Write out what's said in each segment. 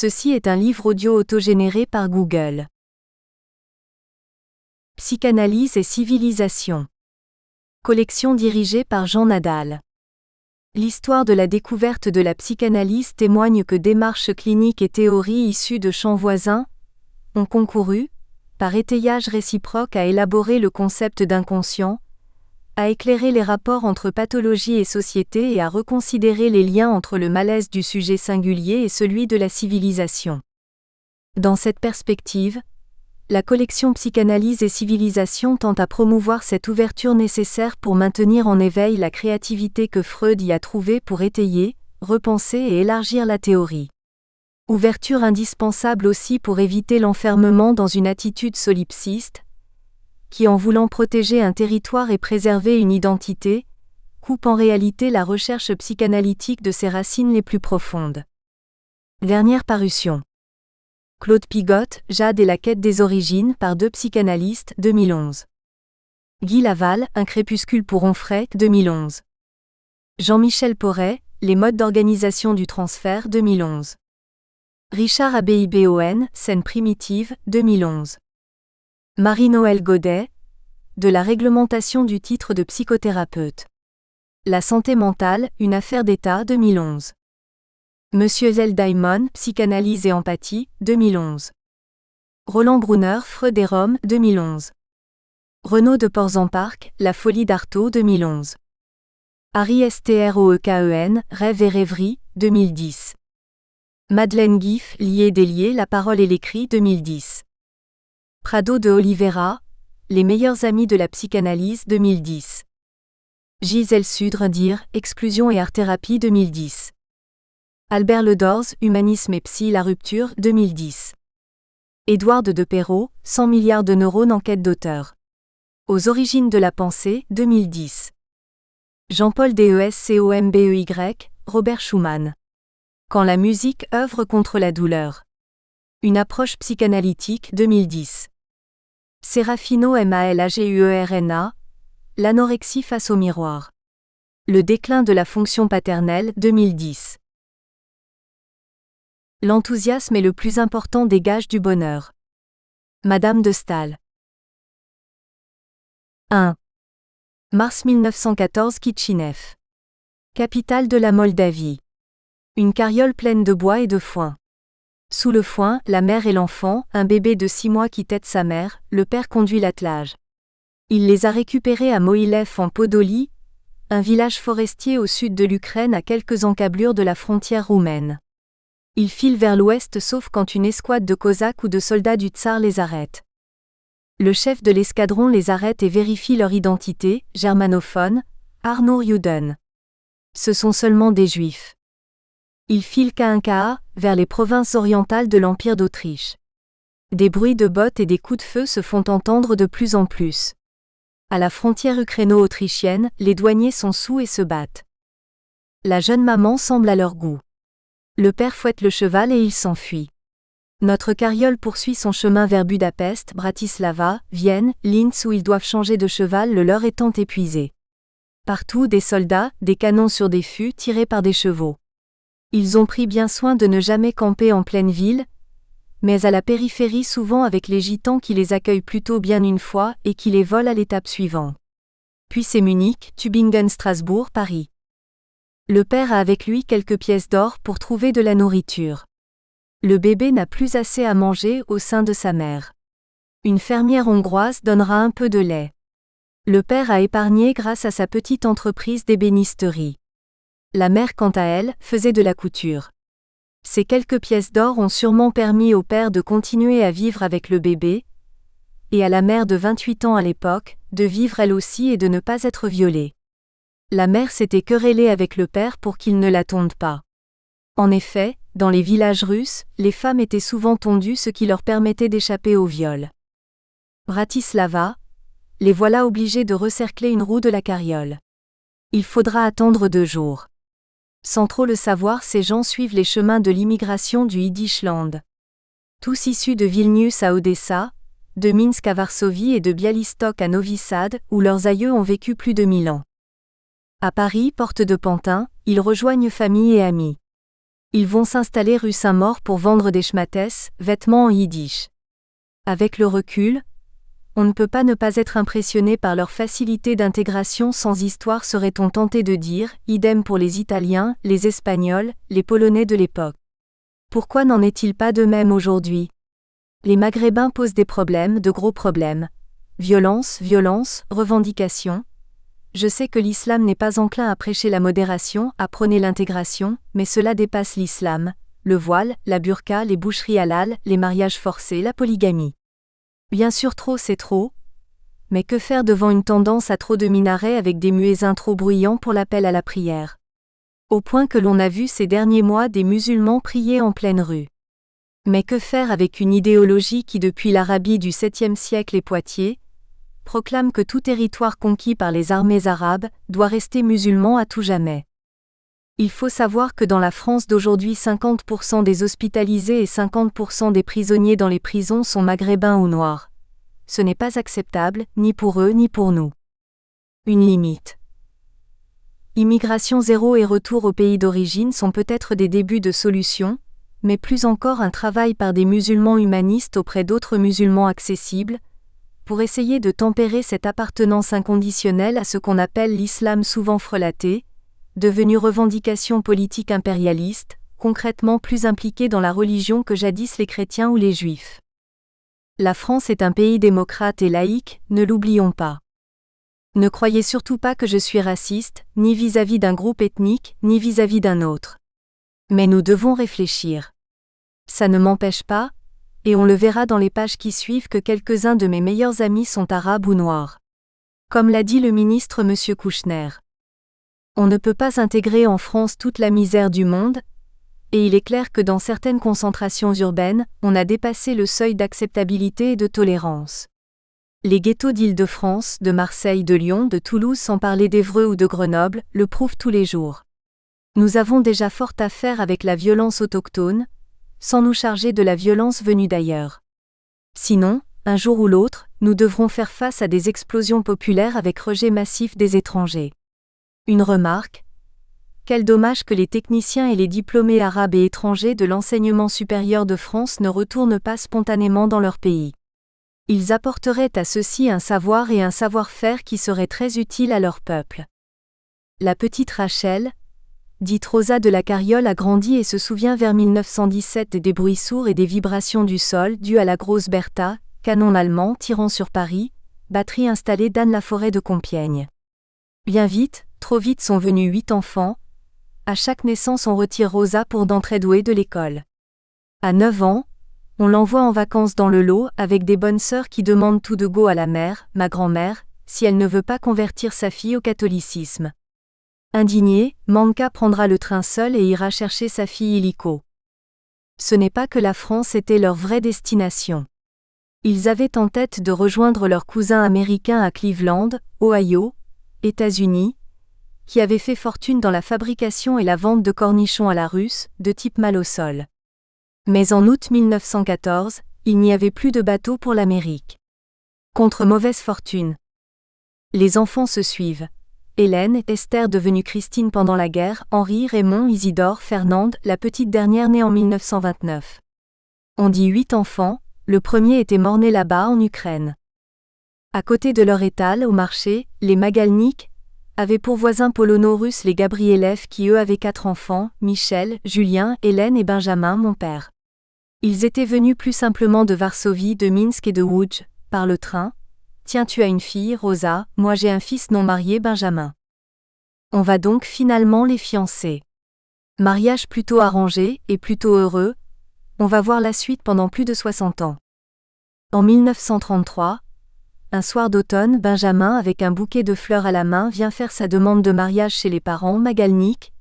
Ceci est un livre audio autogénéré par Google. Psychanalyse et civilisation. Collection dirigée par Jean Nadal. L'histoire de la découverte de la psychanalyse témoigne que démarches cliniques et théories issues de champs voisins ont concouru, par étayage réciproque, à élaborer le concept d'inconscient, à éclairer les rapports entre pathologie et société et à reconsidérer les liens entre le malaise du sujet singulier et celui de la civilisation. Dans cette perspective, la collection Psychanalyse et civilisation tente à promouvoir cette ouverture nécessaire pour maintenir en éveil la créativité que Freud y a trouvée pour étayer, repenser et élargir la théorie. Ouverture indispensable aussi pour éviter l'enfermement dans une attitude solipsiste, qui, en voulant protéger un territoire et préserver une identité, coupe en réalité la recherche psychanalytique de ses racines les plus profondes. Dernière parution. Claude Pigotte, Jade et la quête des origines par deux psychanalystes, 2011. Guy Laval, Un crépuscule pour Onfray, 2011. Jean-Michel Porret, Les modes d'organisation du transfert, 2011. Richard Abibon, Scène primitive, 2011. Marie-Noëlle Godet, De la réglementation du titre de psychothérapeute. La santé mentale, une affaire d'État, 2011. Monsieur Zeldaimon, Psychanalyse et empathie, 2011. Roland Brunner, Freud et Rome, 2011. Renaud de Porzenparc, La folie d'Artaud, 2011. Harry Stroeken, Rêve et rêverie, 2010. Madeleine Guiff, Lié délié, La parole et l'écrit, 2010. Prado de Oliveira, Les meilleurs amis de la psychanalyse, 2010. Gisèle Sudre, Dire, Exclusion et art-thérapie, 2010. Albert Ledorz, Humanisme et psy, La rupture, 2010. Édouard de Perrault, 100 milliards de neurones, enquête d'auteur. Aux origines de la pensée, 2010. Jean-Paul Descombey, Robert Schumann. Quand la musique œuvre contre la douleur. Une approche psychanalytique, 2010. Serafino Malagurna, L'anorexie face au miroir. Le déclin de la fonction paternelle, 2010. L'enthousiasme est le plus important des gages du bonheur. Madame de Staël. 1. Mars 1914, Kitchinev. Capitale de la Moldavie. Une carriole pleine de bois et de foin. Sous le foin, la mère et l'enfant, un bébé de 6 mois qui tète sa mère, le père conduit l'attelage. Il les a récupérés à Mohilev en Podolie, un village forestier au sud de l'Ukraine à quelques encablures de la frontière roumaine. Ils filent vers l'ouest sauf quand une escouade de Cosaques ou de soldats du Tsar les arrête. Le chef de l'escadron les arrête et vérifie leur identité, germanophone, Arnour Juden. Ce sont seulement des Juifs. Ils filent K1KA, vers les provinces orientales de l'Empire d'Autriche. Des bruits de bottes et des coups de feu se font entendre de plus en plus. À la frontière ukraino-autrichienne, les douaniers sont saouls et se battent. La jeune maman semble à leur goût. Le père fouette le cheval et il s'enfuit. Notre carriole poursuit son chemin vers Budapest, Bratislava, Vienne, Linz où ils doivent changer de cheval le leur étant épuisé. Partout des soldats, des canons sur des fûts tirés par des chevaux. Ils ont pris bien soin de ne jamais camper en pleine ville, mais à la périphérie souvent avec les gitans qui les accueillent plutôt bien une fois et qui les volent à l'étape suivante. Puis c'est Munich, Tübingen, Strasbourg, Paris. Le père a avec lui quelques pièces d'or pour trouver de la nourriture. Le bébé n'a plus assez à manger au sein de sa mère. Une fermière hongroise donnera un peu de lait. Le père a épargné grâce à sa petite entreprise d'ébénisterie. La mère, quant à elle, faisait de la couture. Ces quelques pièces d'or ont sûrement permis au père de continuer à vivre avec le bébé, et à la mère de 28 ans à l'époque, de vivre elle aussi et de ne pas être violée. La mère s'était querellée avec le père pour qu'il ne la tonde pas. En effet, dans les villages russes, les femmes étaient souvent tondues, ce qui leur permettait d'échapper au viol. Bratislava, les voilà obligés de recercler une roue de la carriole. Il faudra attendre 2 jours. Sans trop le savoir, ces gens suivent les chemins de l'immigration du Yiddishland. Tous issus de Vilnius à Odessa, de Minsk à Varsovie et de Bialystok à Novi Sad, où leurs aïeux ont vécu plus de 1000 ans. À Paris, porte de Pantin, ils rejoignent famille et amis. Ils vont s'installer rue Saint-Maur pour vendre des schmattès, vêtements en yiddish. Avec le recul, on ne peut pas ne pas être impressionné par leur facilité d'intégration sans histoire, serait-on tenté de dire, idem pour les Italiens, les Espagnols, les Polonais de l'époque. Pourquoi n'en est-il pas de même aujourd'hui? Les Maghrébins posent des problèmes, de gros problèmes. Violence, revendications. Je sais que l'islam n'est pas enclin à prêcher la modération, à prôner l'intégration, mais cela dépasse l'islam. Le voile, la burqa, les boucheries halal, les mariages forcés, la polygamie. Bien sûr, trop c'est trop. Mais que faire devant une tendance à trop de minarets avec des muezzins trop bruyants pour l'appel à la prière? Au point que l'on a vu ces derniers mois des musulmans prier en pleine rue. Mais que faire avec une idéologie qui depuis l'Arabie du 7e siècle et Poitiers, proclame que tout territoire conquis par les armées arabes doit rester musulman à tout jamais? Il faut savoir que dans la France d'aujourd'hui 50% des hospitalisés et 50% des prisonniers dans les prisons sont maghrébins ou noirs. Ce n'est pas acceptable, ni pour eux ni pour nous. Une limite. Immigration zéro et retour au pays d'origine sont peut-être des débuts de solution, mais plus encore un travail par des musulmans humanistes auprès d'autres musulmans accessibles, pour essayer de tempérer cette appartenance inconditionnelle à ce qu'on appelle l'islam souvent frelaté, devenu revendication politique impérialiste, concrètement plus impliqué dans la religion que jadis les chrétiens ou les juifs. La France est un pays démocrate et laïque, ne l'oublions pas. Ne croyez surtout pas que je suis raciste, ni vis-à-vis d'un groupe ethnique, ni vis-à-vis d'un autre. Mais nous devons réfléchir. Ça ne m'empêche pas, et on le verra dans les pages qui suivent, que quelques-uns de mes meilleurs amis sont arabes ou noirs. Comme l'a dit le ministre M. Kouchner. On ne peut pas intégrer en France toute la misère du monde, et il est clair que dans certaines concentrations urbaines, on a dépassé le seuil d'acceptabilité et de tolérance. Les ghettos d'Île-de-France, de Marseille, de Lyon, de Toulouse, sans parler d'Évreux ou de Grenoble, le prouvent tous les jours. Nous avons déjà fort à faire avec la violence autochtone, sans nous charger de la violence venue d'ailleurs. Sinon, un jour ou l'autre, nous devrons faire face à des explosions populaires avec rejet massif des étrangers. Une remarque. Quel dommage que les techniciens et les diplômés arabes et étrangers de l'enseignement supérieur de France ne retournent pas spontanément dans leur pays. Ils apporteraient à ceux-ci un savoir et un savoir-faire qui seraient très utiles à leur peuple. La petite Rachel, dite Rosa de la Carriole, a grandi et se souvient vers 1917 des bruits sourds et des vibrations du sol dus à la grosse Bertha, canon allemand tirant sur Paris, batterie installée d'Anne-la-Forêt de Compiègne. Bien vite, trop vite sont venus 8 enfants. À chaque naissance on retire Rosa pour d'entrée douée de l'école. À 9 ans, on l'envoie en vacances dans le Lot avec des bonnes sœurs qui demandent tout de go à la mère, ma grand-mère, si elle ne veut pas convertir sa fille au catholicisme. Indigné, Manka prendra le train seul et ira chercher sa fille illico. Ce n'est pas que la France était leur vraie destination. Ils avaient en tête de rejoindre leurs cousins américains à Cleveland, Ohio, États-Unis, qui avaient fait fortune dans la fabrication et la vente de cornichons à la russe, de type mal au sol. Mais en août 1914, il n'y avait plus de bateau pour l'Amérique. Contre mauvaise fortune. Les enfants se suivent. Hélène, Esther devenue Christine pendant la guerre, Henri, Raymond, Isidore, Fernande, la petite dernière née en 1929. On dit 8 enfants, le premier était mort-né là-bas en Ukraine. À côté de leur étal, au marché, les Magalnik avaient pour voisins polono-russes les Gabrielev qui eux avaient 4 enfants, Michel, Julien, Hélène et Benjamin, mon père. Ils étaient venus plus simplement de Varsovie, de Minsk et de Łódź, par le train. Tiens, tu as une fille, Rosa, moi j'ai un fils non marié, Benjamin. On va donc finalement les fiancer. Mariage plutôt arrangé et plutôt heureux, on va voir la suite pendant plus de 60 ans. En 1933, un soir d'automne, Benjamin, avec un bouquet de fleurs à la main, vient faire sa demande de mariage chez les parents Magalnik,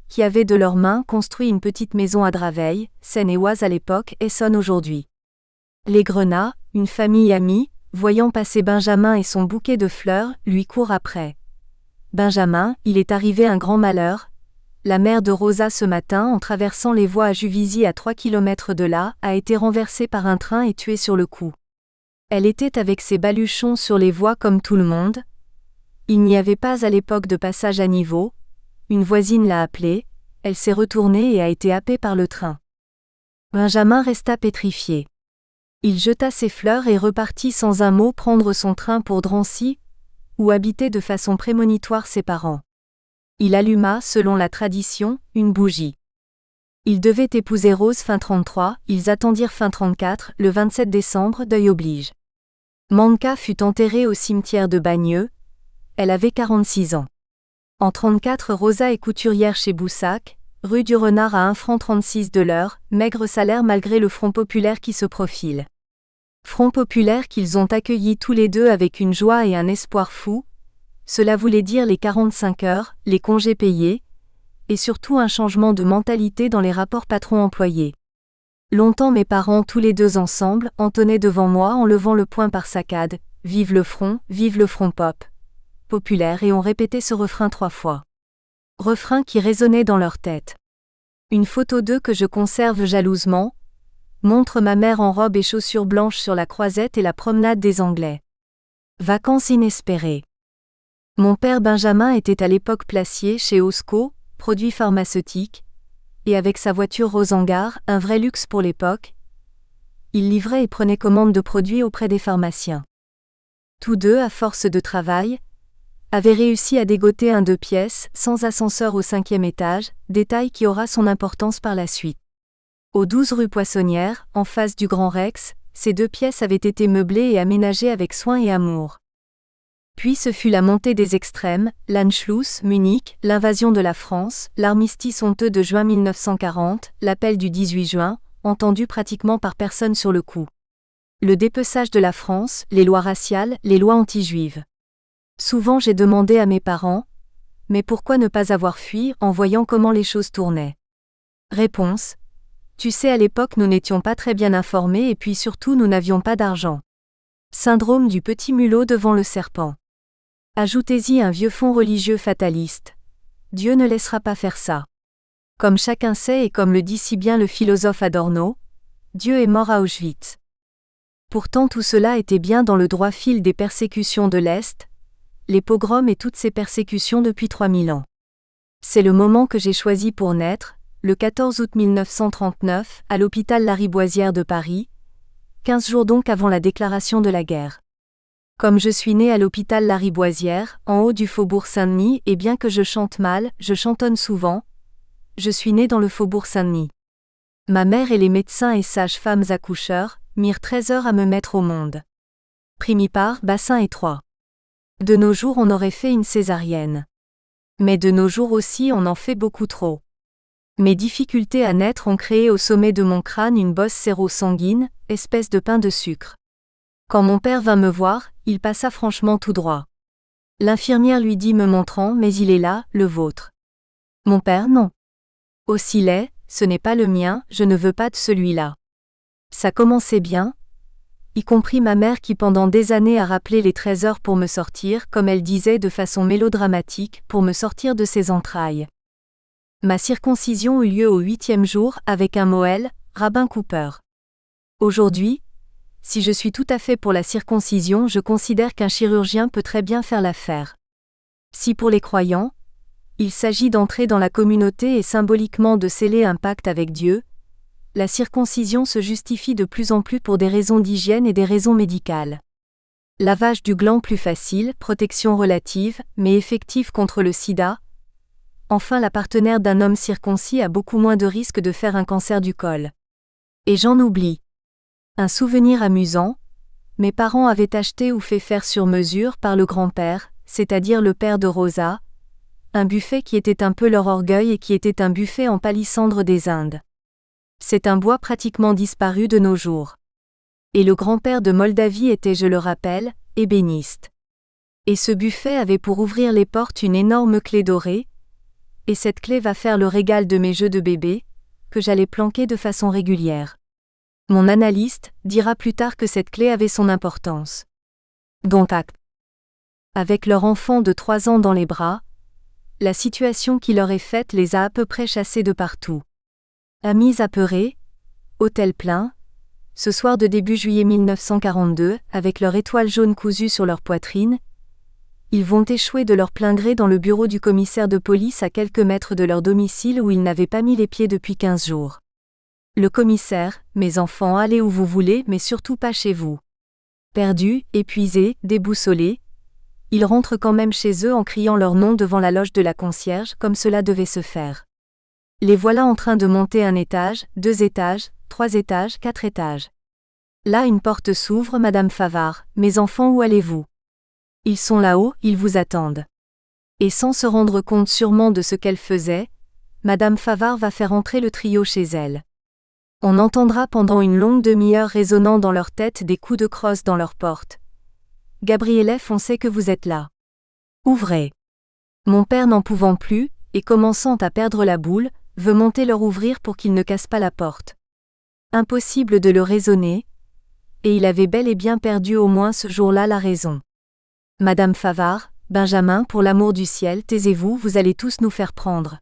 qui avaient de leurs mains construit une petite maison à Draveil, Seine-et-Oise à l'époque, Essonne aujourd'hui. Les Grenats, une famille amie, voyant passer Benjamin et son bouquet de fleurs, lui courent après. Benjamin, il est arrivé un grand malheur. La mère de Rosa ce matin, en traversant les voies à Juvisy à 3 km de là, a été renversée par un train et tuée sur le coup. Elle était avec ses baluchons sur les voies comme tout le monde. Il n'y avait pas à l'époque de passage à niveau. Une voisine l'a appelée, Elle s'est retournée et a été happée par le train. Benjamin resta pétrifié. Il jeta ses fleurs et repartit sans un mot prendre son train pour Drancy, où habitaient de façon prémonitoire ses parents. Il alluma, selon la tradition, une bougie. Il devait épouser Rose fin 33, ils attendirent fin 34, le 27 décembre, deuil oblige. Manka fut enterrée au cimetière de Bagneux. Elle avait 46 ans. En 34, Rosa est couturière chez Boussac, rue du Renard à 1 franc 36 de l'heure, maigre salaire malgré le Front populaire qui se profile. Front populaire qu'ils ont accueilli tous les deux avec une joie et un espoir fou. Cela voulait dire les 45 heures, les congés payés, et surtout un changement de mentalité dans les rapports patron-employé. Longtemps mes parents tous les deux ensemble entonnaient devant moi en levant le poing par saccade, « Vive le front pop !» populaire et ont répété ce refrain 3 fois. Refrain qui résonnait dans leur tête. Une photo d'eux que je conserve jalousement montre ma mère en robe et chaussures blanches sur la croisette et la promenade des Anglais. Vacances inespérées. Mon père Benjamin était à l'époque placier chez Osco, produits pharmaceutiques, et avec sa voiture Rosengar, un vrai luxe pour l'époque, il livrait et prenait commande de produits auprès des pharmaciens. Tous deux, à force de travail, avaient réussi à dégoter un 2 pièces, sans ascenseur au 5e étage, détail qui aura son importance par la suite. Aux 12 rue Poissonnière, en face du Grand Rex, ces 2 pièces avaient été meublées et aménagées avec soin et amour. Puis ce fut la montée des extrêmes, l'Anschluss, Munich, l'invasion de la France, l'armistice honteux de juin 1940, l'appel du 18 juin, entendu pratiquement par personne sur le coup. Le dépeçage de la France, les lois raciales, les lois anti-juives. Souvent j'ai demandé à mes parents, mais pourquoi ne pas avoir fui en voyant comment les choses tournaient? Réponse: tu sais, à l'époque nous n'étions pas très bien informés et puis surtout nous n'avions pas d'argent. Syndrome du petit mulot devant le serpent. Ajoutez-y un vieux fond religieux fataliste. Dieu ne laissera pas faire ça. Comme chacun sait et comme le dit si bien le philosophe Adorno, Dieu est mort à Auschwitz. Pourtant tout cela était bien dans le droit fil des persécutions de l'Est, les pogroms et toutes ces persécutions depuis 3000 ans. C'est le moment que j'ai choisi pour naître, le 14 août 1939, à l'hôpital Lariboisière de Paris, 15 jours donc avant la déclaration de la guerre. Comme je suis né à l'hôpital Lariboisière, en haut du faubourg Saint-Denis, et bien que je chante mal, je chantonne souvent, je suis né dans le faubourg Saint-Denis. Ma mère et les médecins et sages-femmes accoucheurs mirent 13 heures à me mettre au monde. Primipare, bassin étroit. De nos jours on aurait fait une césarienne. Mais de nos jours aussi on en fait beaucoup trop. Mes difficultés à naître ont créé au sommet de mon crâne une bosse séro-sanguine, espèce de pain de sucre. Quand mon père vint me voir, il passa franchement tout droit. L'infirmière lui dit me montrant « Mais il est là, le vôtre. » Mon père non. Aussi laid, ce n'est pas le mien, je ne veux pas de celui-là. Ça commençait bien, y compris ma mère qui pendant des années a rappelé les 13 heures pour me sortir, comme elle disait de façon mélodramatique, pour me sortir de ses entrailles. Ma circoncision eut lieu au 8e jour avec un Moël, rabbin Cooper. Aujourd'hui, si je suis tout à fait pour la circoncision, je considère qu'un chirurgien peut très bien faire l'affaire. Si pour les croyants, il s'agit d'entrer dans la communauté et symboliquement de sceller un pacte avec Dieu, la circoncision se justifie de plus en plus pour des raisons d'hygiène et des raisons médicales. Lavage du gland plus facile, protection relative, mais effective contre le sida. Enfin, la partenaire d'un homme circoncis a beaucoup moins de risques de faire un cancer du col. Et j'en oublie. Un souvenir amusant, mes parents avaient acheté ou fait faire sur mesure par le grand-père, c'est-à-dire le père de Rosa, un buffet qui était un peu leur orgueil et qui était un buffet en palissandre des Indes. C'est un bois pratiquement disparu de nos jours. Et le grand-père de Moldavie était, je le rappelle, ébéniste. Et ce buffet avait pour ouvrir les portes une énorme clé dorée, et cette clé va faire le régal de mes jeux de bébé, que j'allais planquer de façon régulière. Mon analyste dira plus tard que cette clé avait son importance. Donc acte. Avec leur enfant de 3 ans dans les bras, la situation qui leur est faite les a à peu près chassés de partout. Amis apeurés, hôtel plein, ce soir de début juillet 1942, avec leur étoile jaune cousue sur leur poitrine, Ils vont échouer de leur plein gré dans le bureau du commissaire de police à quelques mètres de leur domicile où ils n'avaient pas mis les pieds depuis 15 jours. Le commissaire: mes enfants, allez où vous voulez, mais surtout pas chez vous. Perdus, épuisés, déboussolés, ils rentrent quand même chez eux en criant leur nom devant la loge de la concierge, comme cela devait se faire. Les voilà en train de monter 1 étage, 2 étages, 3 étages, 4 étages. Là une porte s'ouvre: Madame Favart, mes enfants, où allez-vous? Ils sont là-haut, ils vous attendent. Et sans se rendre compte sûrement de ce qu'elle faisait, Madame Favart va faire entrer le trio chez elle. On entendra pendant une longue demi-heure résonnant dans leur tête des coups de crosse dans leur porte. Gabrielef, on sait que vous êtes là. Ouvrez. Mon père, n'en pouvant plus, et commençant à perdre la boule, veut monter leur ouvrir pour qu'ils ne cassent pas la porte. Impossible de le raisonner, et il avait bel et bien perdu au moins ce jour-là la raison. Madame Favart: Benjamin, pour l'amour du ciel, taisez-vous, vous allez tous nous faire prendre.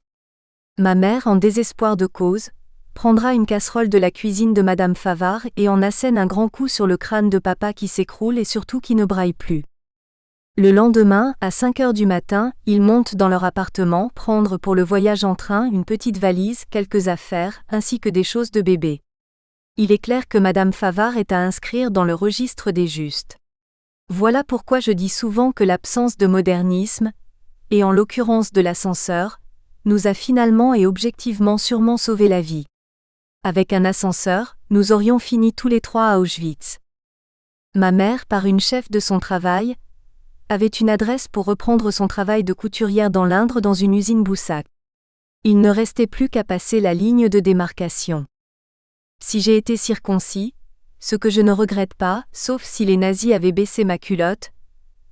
Ma mère, en désespoir de cause, prendra une casserole de la cuisine de Madame Favart et en assène un grand coup sur le crâne de papa qui s'écroule et surtout qui ne braille plus. Le lendemain, à 5 heures du matin, ils montent dans leur appartement prendre pour le voyage en train une petite valise, quelques affaires, ainsi que des choses de bébé. Il est clair que Madame Favart est à inscrire dans le registre des justes. Voilà pourquoi je dis souvent que l'absence de modernisme, et en l'occurrence de l'ascenseur, nous a finalement et objectivement sûrement sauvé la vie. Avec un ascenseur, nous aurions fini tous les 3 à Auschwitz. Ma mère, par une chef de son travail, avait une adresse pour reprendre son travail de couturière dans l'Indre dans une usine Boussac. Il ne restait plus qu'à passer la ligne de démarcation. Si j'ai été circoncis, ce que je ne regrette pas, sauf si les nazis avaient baissé ma culotte,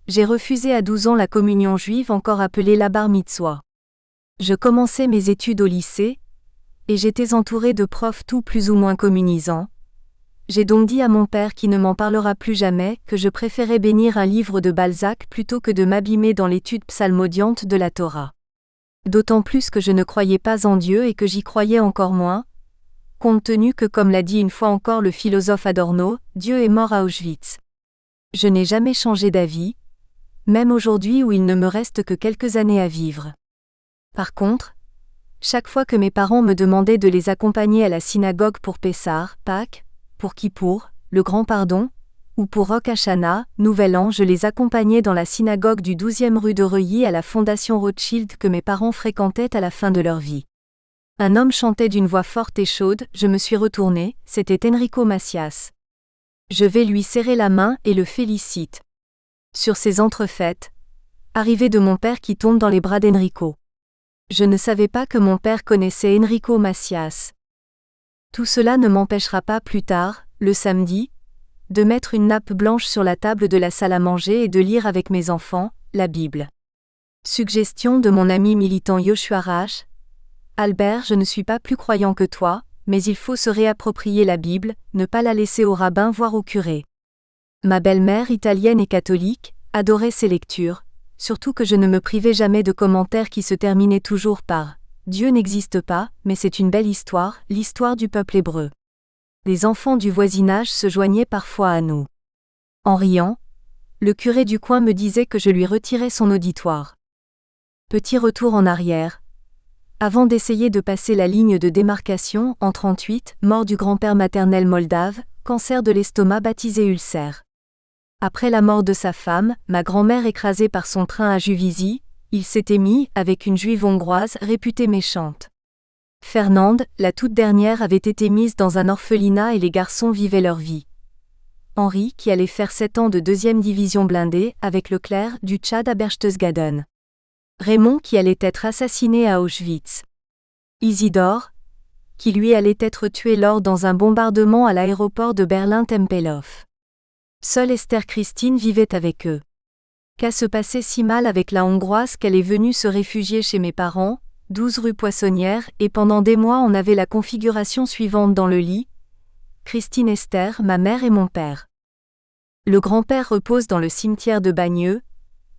j'ai refusé à 12 ans la communion juive, encore appelée la bar mitzwa. Je commençais mes études au lycée, et j'étais entourée de profs tout plus ou moins communisants. J'ai donc dit à mon père, qui ne m'en parlera plus jamais, que je préférais bénir un livre de Balzac plutôt que de m'abîmer dans l'étude psalmodiante de la Torah. D'autant plus que je ne croyais pas en Dieu et que j'y croyais encore moins, compte tenu que, comme l'a dit une fois encore le philosophe Adorno, Dieu est mort à Auschwitz. Je n'ai jamais changé d'avis, même aujourd'hui où il ne me reste que quelques années à vivre. Par contre, chaque fois que mes parents me demandaient de les accompagner à la synagogue pour Pessah, Pâques, pour Kippour, le Grand Pardon, ou pour Rosh Hashanah, Nouvel An, je les accompagnais dans la synagogue du 12e rue de Reuilly à la Fondation Rothschild que mes parents fréquentaient à la fin de leur vie. Un homme chantait d'une voix forte et chaude, je me suis retournée, c'était Enrico Macias. Je vais lui serrer la main et le félicite. Sur ces entrefaites, arrivée de mon père qui tombe dans les bras d'Enrico. Je ne savais pas que mon père connaissait Enrico Macias. Tout cela ne m'empêchera pas plus tard, le samedi, de mettre une nappe blanche sur la table de la salle à manger et de lire avec mes enfants, la Bible. Suggestion de mon ami militant Yoshua Rash: Albert, je ne suis pas plus croyant que toi, mais il faut se réapproprier la Bible, ne pas la laisser au rabbin voire au curé. Ma belle-mère, italienne et catholique, adorait ces lectures, surtout que je ne me privais jamais de commentaires qui se terminaient toujours par « Dieu n'existe pas, mais c'est une belle histoire, l'histoire du peuple hébreu ». Des enfants du voisinage se joignaient parfois à nous. En riant, le curé du coin me disait que je lui retirais son auditoire. Petit retour en arrière. Avant d'essayer de passer la ligne de démarcation, en 1938, mort du grand-père maternel moldave, cancer de l'estomac baptisé ulcère. Après la mort de sa femme, ma grand-mère écrasée par son train à Juvisy, il s'était mis avec une juive hongroise réputée méchante. Fernande, la toute dernière, avait été mise dans un orphelinat et les garçons vivaient leur vie. Henri, qui allait faire 7 ans de 2e division blindée, avec Leclerc, du Tchad à Berchtesgaden. Raymond, qui allait être assassiné à Auschwitz. Isidore, qui lui allait être tué lors dans un bombardement à l'aéroport de Berlin-Tempelhof. Seule Esther Christine vivait avec eux. Qu'à se passer si mal avec la Hongroise qu'elle est venue se réfugier chez mes parents, 12 rue Poissonnière, et pendant des mois on avait la configuration suivante dans le lit: Christine, Esther, ma mère et mon père. Le grand-père repose dans le cimetière de Bagneux,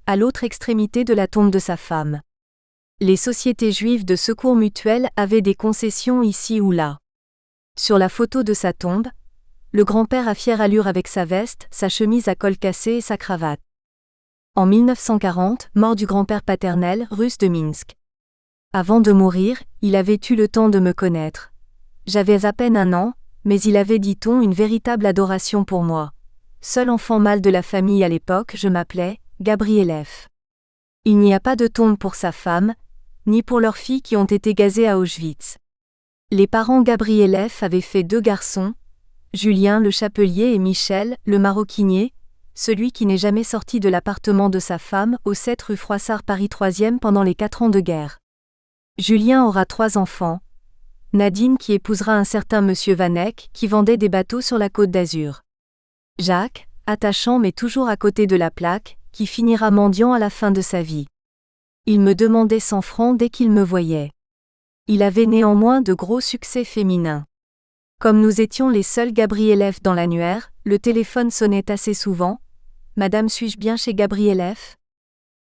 à l'autre extrémité de la tombe de sa femme. Les sociétés juives de secours mutuel avaient des concessions ici ou là. Sur la photo de sa tombe, le grand-père a fière allure avec sa veste, sa chemise à col cassé et sa cravate. En 1940, mort du grand-père paternel, russe de Minsk. Avant de mourir, il avait eu le temps de me connaître. J'avais à peine 1 an, mais il avait, dit-on, une véritable adoration pour moi. Seul enfant mâle de la famille à l'époque, je m'appelais Gabrielev. Il n'y a pas de tombe pour sa femme, ni pour leurs filles qui ont été gazées à Auschwitz. Les parents Gabrielev avaient fait 2 garçons, Julien le chapelier et Michel le maroquinier, celui qui n'est jamais sorti de l'appartement de sa femme au 7 rue Froissart Paris 3e pendant les 4 ans de guerre. Julien aura 3 enfants. Nadine qui épousera un certain monsieur Vanek qui vendait des bateaux sur la Côte d'Azur. Jacques, attachant mais toujours à côté de la plaque, qui finira mendiant à la fin de sa vie. Il me demandait 100 francs dès qu'il me voyait. Il avait néanmoins de gros succès féminins. Comme nous étions les seuls Gabrielev dans l'annuaire, le téléphone sonnait assez souvent. « Madame, suis-je bien chez Gabrielev ?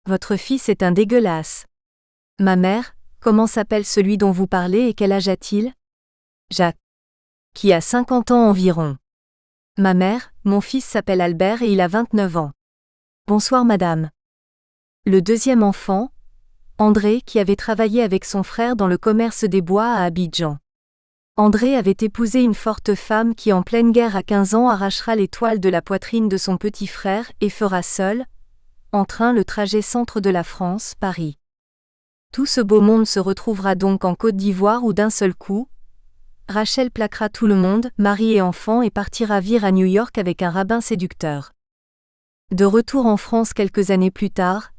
Votre fils est un dégueulasse. » « Ma mère, comment s'appelle celui dont vous parlez et quel âge a-t-il ? » Jacques. « Qui a 50 ans environ. » « Ma mère, mon fils s'appelle Albert et il a 29 ans. » « Bonsoir madame. » Le deuxième enfant, André qui avait travaillé avec son frère dans le commerce des bois à Abidjan. André avait épousé une forte femme qui en pleine guerre à 15 ans arrachera les toiles de la poitrine de son petit frère et fera seul, en train le trajet centre de la France, Paris. Tout ce beau monde se retrouvera donc en Côte d'Ivoire où d'un seul coup, Rachel plaquera tout le monde, mari et enfants et partira vivre à New York avec un rabbin séducteur. De retour en France quelques années plus tard,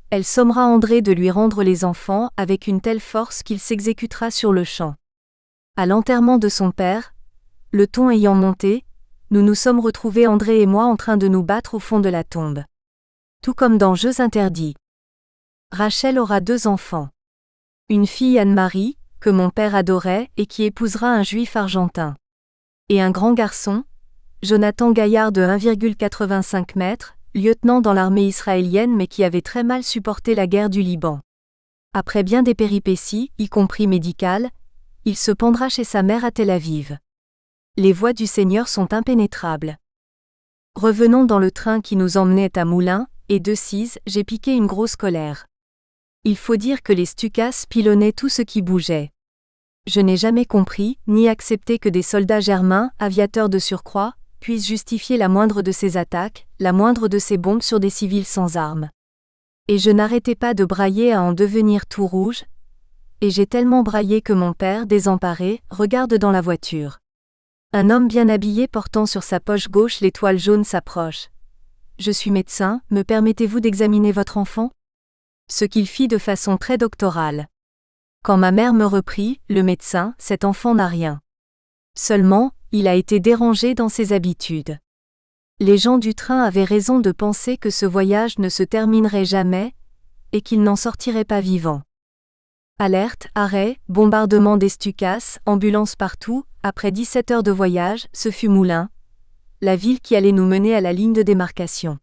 elle sommera André de lui rendre les enfants avec une telle force qu'il s'exécutera sur le champ. À l'enterrement de son père, le ton ayant monté, nous nous sommes retrouvés André et moi en train de nous battre au fond de la tombe. Tout comme dans Jeux interdits. Rachel aura 2 enfants. Une fille Anne-Marie, que mon père adorait et qui épousera un juif argentin. Et un grand garçon, Jonathan Gaillard de 1,85 m, lieutenant dans l'armée israélienne mais qui avait très mal supporté la guerre du Liban. Après bien des péripéties, y compris médicales, il se pendra chez sa mère à Tel Aviv. Les voies du Seigneur sont impénétrables. Revenons dans le train qui nous emmenait à Moulins, et de Cise, j'ai piqué une grosse colère. Il faut dire que les Stukas pilonnaient tout ce qui bougeait. Je n'ai jamais compris, ni accepté que des soldats germains, aviateurs de surcroît, puissent justifier la moindre de ces attaques, la moindre de ces bombes sur des civils sans armes. Et je n'arrêtais pas de brailler à en devenir tout rouge, et j'ai tellement braillé que mon père, désemparé, regarde dans la voiture. Un homme bien habillé portant sur sa poche gauche l'étoile jaune s'approche. « Je suis médecin, me permettez-vous d'examiner votre enfant ?» Ce qu'il fit de façon très doctorale. Quand ma mère me reprit, le médecin, cet enfant n'a rien. Seulement, il a été dérangé dans ses habitudes. Les gens du train avaient raison de penser que ce voyage ne se terminerait jamais, et qu'il n'en sortirait pas vivant. Alerte, arrêt, bombardement des Stukas, ambulance partout, après 17 heures de voyage, ce fut Moulins, la ville qui allait nous mener à la ligne de démarcation.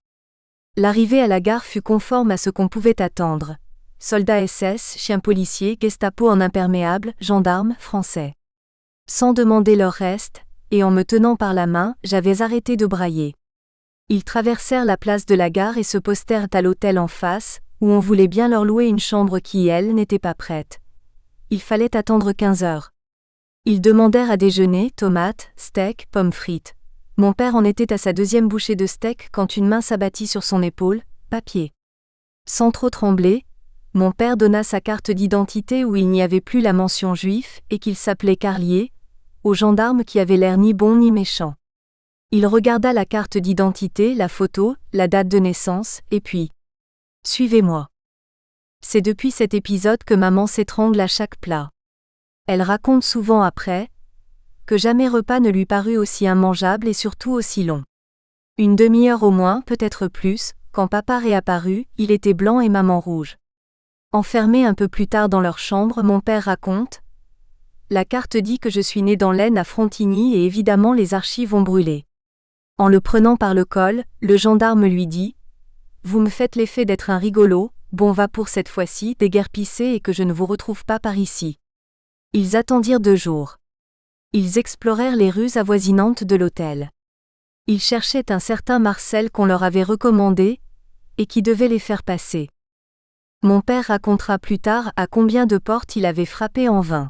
L'arrivée à la gare fut conforme à ce qu'on pouvait attendre. Soldats SS, chiens policiers, Gestapo en imperméable, gendarmes, français. Sans demander leur reste, et en me tenant par la main, j'avais arrêté de brailler. Ils traversèrent la place de la gare et se postèrent à l'hôtel en face, où on voulait bien leur louer une chambre qui, elle, n'était pas prête. Il fallait attendre 15 heures. Ils demandèrent à déjeuner, tomates, steak, pommes frites. Mon père en était à sa 2e bouchée de steak quand une main s'abattit sur son épaule, papier. Sans trop trembler, mon père donna sa carte d'identité où il n'y avait plus la mention juif et qu'il s'appelait Carlier, au gendarme qui avait l'air ni bon ni méchant. Il regarda la carte d'identité, la photo, la date de naissance, et puis « Suivez-moi ». C'est depuis cet épisode que maman s'étrangle à chaque plat. Elle raconte souvent après que jamais repas ne lui parut aussi immangeable et surtout aussi long. Une demi-heure au moins, peut-être plus, quand papa réapparut, il était blanc et maman rouge. Enfermés un peu plus tard dans leur chambre, mon père raconte « La carte dit que je suis né dans l'Aisne à Frontigny et évidemment les archives ont brûlé. » En le prenant par le col, le gendarme lui dit « Vous me faites l'effet d'être un rigolo, bon va pour cette fois-ci, déguerpissez et que je ne vous retrouve pas par ici. » Ils attendirent 2 jours. Ils explorèrent les rues avoisinantes de l'hôtel. Ils cherchaient un certain Marcel qu'on leur avait recommandé, et qui devait les faire passer. Mon père racontera plus tard à combien de portes il avait frappé en vain.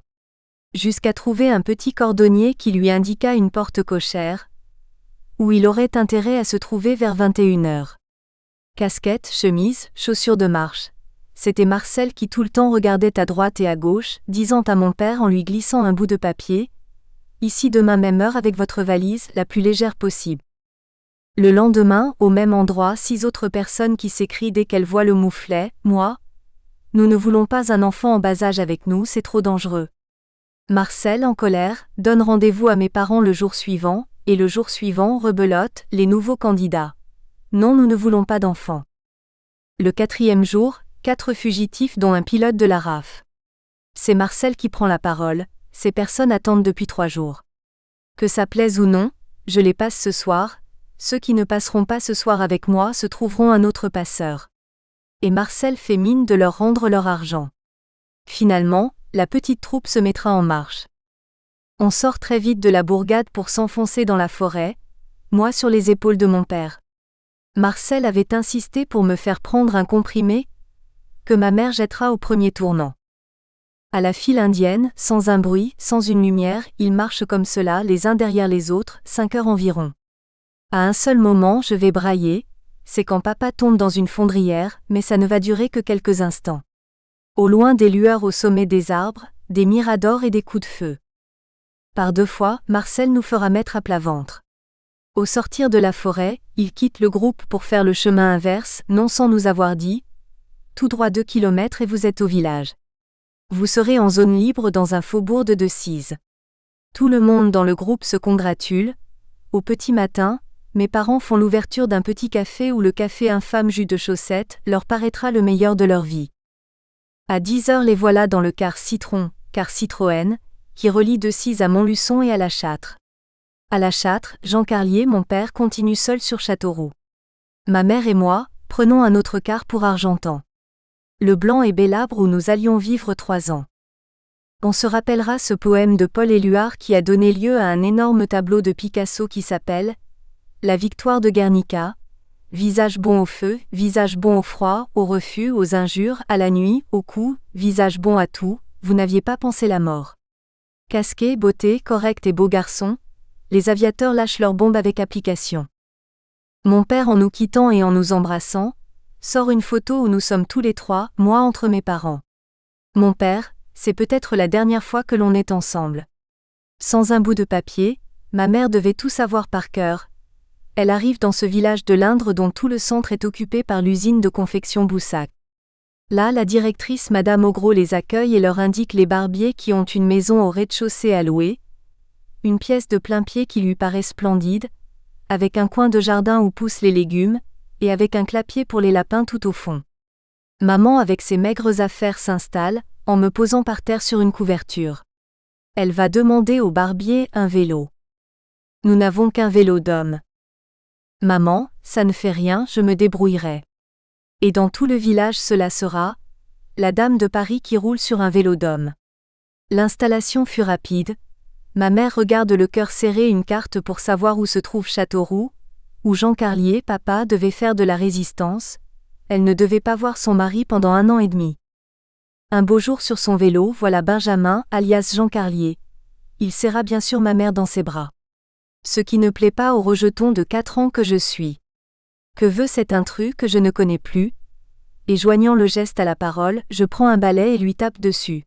Jusqu'à trouver un petit cordonnier qui lui indiqua une porte cochère, où il aurait intérêt à se trouver vers 21h. Casquette, chemise, chaussures de marche. C'était Marcel qui tout le temps regardait à droite et à gauche, disant à mon père en lui glissant un bout de papier « Ici demain même heure avec votre valise, la plus légère possible ». Le lendemain, au même endroit, 6 autres personnes qui s'écrient dès qu'elles voient le mouflet « Moi ? Nous ne voulons pas un enfant en bas âge avec nous, c'est trop dangereux ». Marcel, en colère, donne rendez-vous à mes parents le jour suivant, et le jour suivant rebelote les nouveaux candidats. Non, nous ne voulons pas d'enfants. Le 4e jour, 4 fugitifs dont un pilote de la RAF. C'est Marcel qui prend la parole, ces personnes attendent depuis 3 jours. Que ça plaise ou non, je les passe ce soir, ceux qui ne passeront pas ce soir avec moi se trouveront un autre passeur. Et Marcel fait mine de leur rendre leur argent. Finalement, la petite troupe se mettra en marche. On sort très vite de la bourgade pour s'enfoncer dans la forêt, moi sur les épaules de mon père. Marcel avait insisté pour me faire prendre un comprimé que ma mère jettera au premier tournant. À la file indienne, sans un bruit, sans une lumière, ils marchent comme cela, les uns derrière les autres, 5 heures environ. À un seul moment, je vais brailler, c'est quand papa tombe dans une fondrière, mais ça ne va durer que quelques instants. Au loin des lueurs au sommet des arbres, des miradors et des coups de feu. Par 2 fois, Marcel nous fera mettre à plat ventre. Au sortir de la forêt, il quitte le groupe pour faire le chemin inverse, non sans nous avoir dit « Tout droit 2 kilomètres et vous êtes au village. Vous serez en zone libre dans un faubourg de Decize. » Tout le monde dans le groupe se congratule. Au petit matin, mes parents font l'ouverture d'un petit café où le café infâme jus de chaussette leur paraîtra le meilleur de leur vie. À 10h les voilà dans le car Citroën, qui relie Decize à Montluçon et à La Châtre. À La Châtre, Jean Carlier, mon père, continue seul sur Châteauroux. Ma mère et moi, prenons un autre car pour Argentan. Le blanc et Bélabre où nous allions vivre 3 ans. On se rappellera ce poème de Paul Éluard qui a donné lieu à un énorme tableau de Picasso qui s'appelle « La victoire de Guernica ». Visage bon au feu, visage bon au froid, au refus, aux injures, à la nuit, au coup, visage bon à tout, vous n'aviez pas pensé la mort. Casqué, beauté, correct et beau garçon, les aviateurs lâchent leurs bombes avec application. Mon père, en nous quittant et en nous embrassant, sort une photo où nous sommes tous les 3, moi entre mes parents. Mon père, c'est peut-être la dernière fois que l'on est ensemble. Sans un bout de papier, ma mère devait tout savoir par cœur. Elle arrive dans ce village de l'Indre dont tout le centre est occupé par l'usine de confection Boussac. Là, la directrice Madame Augros les accueille et leur indique les barbiers qui ont une maison au rez-de-chaussée à louer, une pièce de plain-pied qui lui paraît splendide, avec un coin de jardin où poussent les légumes, et avec un clapier pour les lapins tout au fond. Maman avec ses maigres affaires s'installe, en me posant par terre sur une couverture. Elle va demander au barbier un vélo. Nous n'avons qu'un vélo d'homme. Maman, ça ne fait rien, je me débrouillerai. Et dans tout le village cela sera la dame de Paris qui roule sur un vélo d'homme. L'installation fut rapide. Ma mère regarde le cœur serré une carte pour savoir où se trouve Châteauroux, où Jean Carlier, papa, devait faire de la résistance. Elle ne devait pas voir son mari pendant 1 an et demi. Un beau jour sur son vélo, voilà Benjamin, alias Jean Carlier. Il serra bien sûr ma mère dans ses bras. Ce qui ne plaît pas au rejeton de 4 ans que je suis. Que veut cet intrus que je ne connais plus? Et joignant le geste à la parole, je prends un balai et lui tape dessus.